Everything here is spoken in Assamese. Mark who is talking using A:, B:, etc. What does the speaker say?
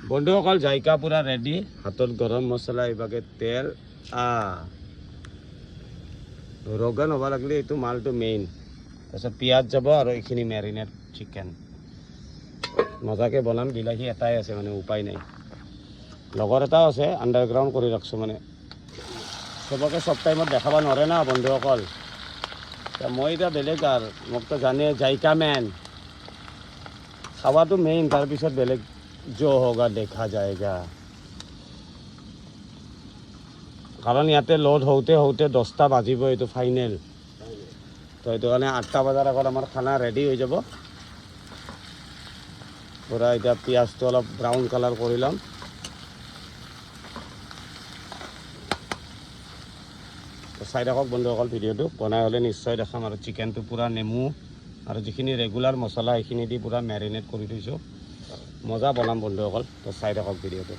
A: বন্ধুসকল জাইকা পুৰা ৰেডি হাতত গৰম মছলা এইভাগে তেল ৰগন হ'ব লাগিলে এইটো মালটো মেইন তাৰপিছত পিঁয়াজ যাব আৰু এইখিনি মেৰিনেট চিকেন মজাকৈ বনাম বিলাহী এটাই আছে মানে উপায় নাই লগৰ এটাও আছে আণ্ডাৰগ্ৰাউণ্ড কৰি ৰাখছোঁ মানে চবকে চব টাইমত দেখাব নোৱাৰে না বন্ধুসকল মই এতিয়া বেলেগ আৰু মোকতো জানে জাইকা মেন খাৱাটো মেইন তাৰপিছত বেলেগ जो होगा देखा जाएगा कारण ইয়াতে লোড হওঁতে হওঁতে 10টা বাজিব এইটো ফাইনেল তো এইটো কাৰণে 8টা বজাৰ আগত আমাৰ খানা ৰেডি হৈ যাব পুৰা এতিয়া পিঁয়াজটো অলপ ব্ৰাউন কালাৰ কৰি ল'ম চাই থাকক বন্ধুসকল ভিডিঅ'টো বনাই হ'লে নিশ্চয় দেখাম আৰু চিকেনটো পুৰা নেমু আৰু যিখিনি ৰেগুলাৰ মছলা সেইখিনি দি পুৰা মেৰিনেট কৰি থৈছোঁ মজা বনাম বন্ধুসকল তো চাই থাকক ভিডিঅ'টো